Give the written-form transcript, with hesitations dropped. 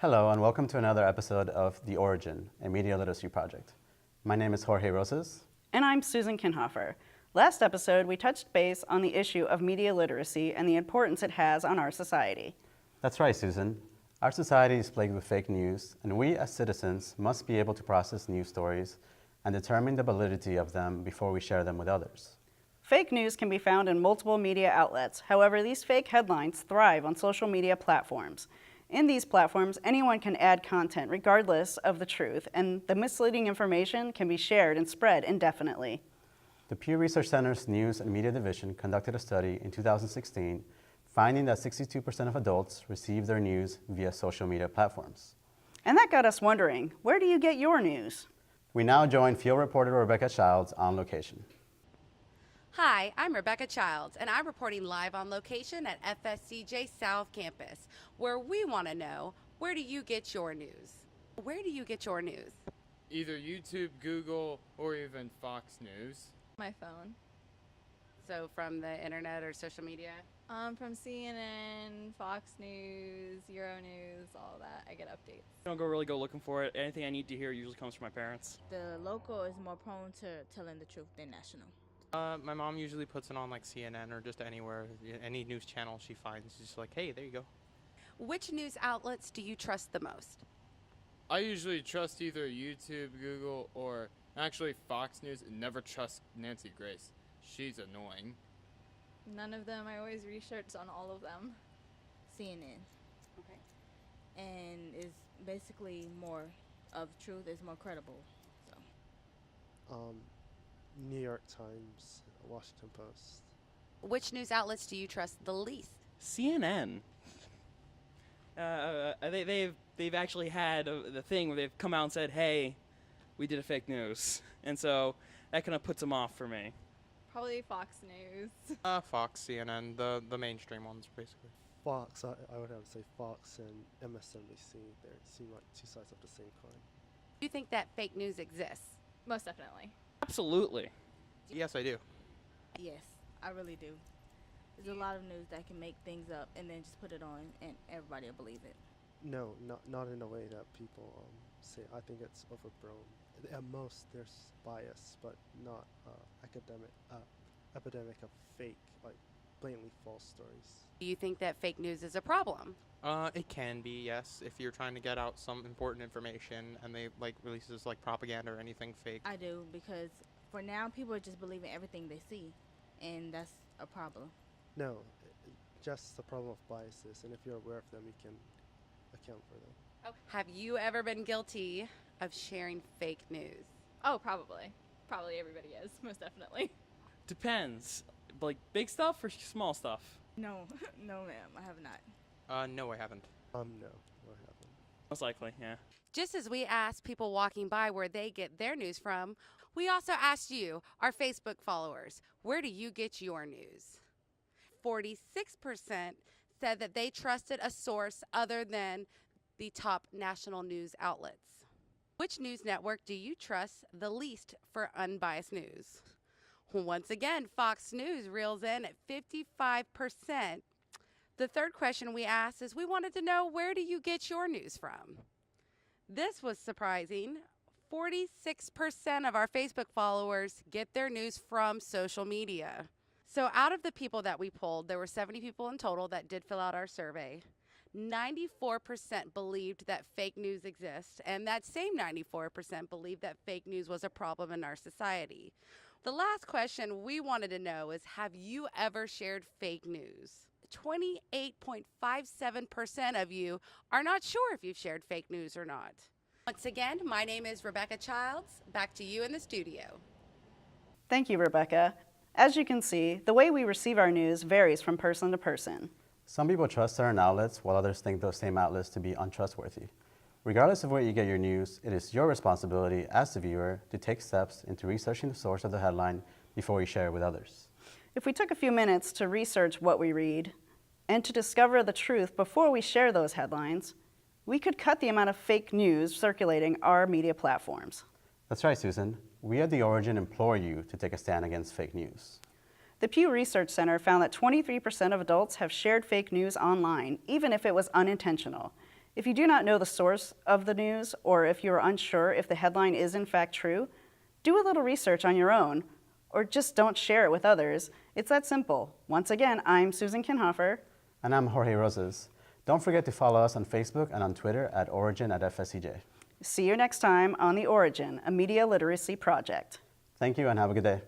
Hello and welcome to another episode of The Origin, a media literacy project. My name is Jorge Rosas. And I'm Susan Kinhofer. Last episode, we touched base on the issue of media literacy and the importance it has on our society. That's right, Susan. Our society is plagued with fake news, and we as citizens must be able to process news stories and determine the validity of them before we share them with others. Fake news can be found in multiple media outlets. However, these fake headlines thrive on social media platforms. In these platforms, anyone can add content regardless of the truth, and the misleading information can be shared and spread indefinitely. The Pew Research Center's News and Media Division conducted a study in 2016 finding that 62% of adults receive their news via social media platforms. And that got us wondering, where do you get your news? We now join field reporter Rebecca Childs on location. Hi, I'm Rebecca Childs, and I'm reporting live on location at FSCJ South Campus, where we want to know, where do you get your news? Where do you get your news? Either YouTube, Google, or even Fox News. My phone. So from the internet or social media? From CNN, Fox News, Euronews, all that. I get updates. I don't really go looking for it. Anything I need to hear usually comes from my parents. The local is more prone to telling the truth than national. My mom usually puts it on like CNN or just anywhere, any news channel she finds. She's just like, hey, there you go. Which news outlets do you trust the most? I usually trust either YouTube, Google, or actually Fox News. And never trust Nancy Grace. She's annoying. None of them. I always research on all of them. CNN. Okay. And is basically more of truth, is more credible. So. New York Times, Washington Post. Which news outlets do you trust the least? CNN. They've actually had the thing where they've come out and said, hey, we did a fake news. And so that kind of puts them off for me. Probably Fox News. Fox, CNN, the mainstream ones, basically. Fox, I would have to say Fox and MSNBC. They seem like two sides of the same coin. Do you think that fake news exists? Most definitely. Absolutely. Yes, I do. Yes, I really do. There's a lot of news that can make things up and then just put it on and everybody will believe it. No, not in a way that people say. I think it's overblown. At most, there's bias, but not epidemic of fake, like blatantly false stories. Do you think that fake news is a problem? It can be, yes, if you're trying to get out some important information and they like releases like propaganda or anything fake. I do, because for now, people are just believing everything they see, and that's a problem. No, just the problem of biases, and if you're aware of them, you can account for them. Okay. Have you ever been guilty of sharing fake news? Oh, probably. Probably everybody is. Most definitely. Depends. Like big stuff or small stuff? No, no ma'am, I have not. No, I haven't. No, I haven't. Most likely, yeah. Just as we asked people walking by where they get their news from, we also asked you, our Facebook followers, where do you get your news? 46% said that they trusted a source other than the top national news outlets. Which news network do you trust the least for unbiased news? Once again, Fox News reels in at 55%. The third question we asked is we wanted to know, where do you get your news from? This was surprising. 46% of our Facebook followers get their news from social media. So out of the people that we polled, there were 70 people in total that did fill out our survey. 94% believed that fake news exists, and that same 94% believed that fake news was a problem in our society. The last question we wanted to know is, have you ever shared fake news? 28.57% of you are not sure if you've shared fake news or not. Once again, my name is Rebecca Childs. Back to you in the studio. Thank you, Rebecca. As you can see, the way we receive our news varies from person to person. Some people trust certain outlets, while others think those same outlets to be untrustworthy. Regardless of where you get your news, it is your responsibility as the viewer to take steps into researching the source of the headline before you share it with others. If we took a few minutes to research what we read and to discover the truth before we share those headlines, we could cut the amount of fake news circulating our media platforms. That's right, Susan. We at The Origin implore you to take a stand against fake news. The Pew Research Center found that 23% of adults have shared fake news online, even if it was unintentional. If you do not know the source of the news, or if you are unsure if the headline is in fact true, do a little research on your own, or just don't share it with others. It's that simple. Once again, I'm Susan Kinhofer. And I'm Jorge Rosas. Don't forget to follow us on Facebook and on Twitter at Origin@FSCJ. See you next time on The Origin, a media literacy project. Thank you and have a good day.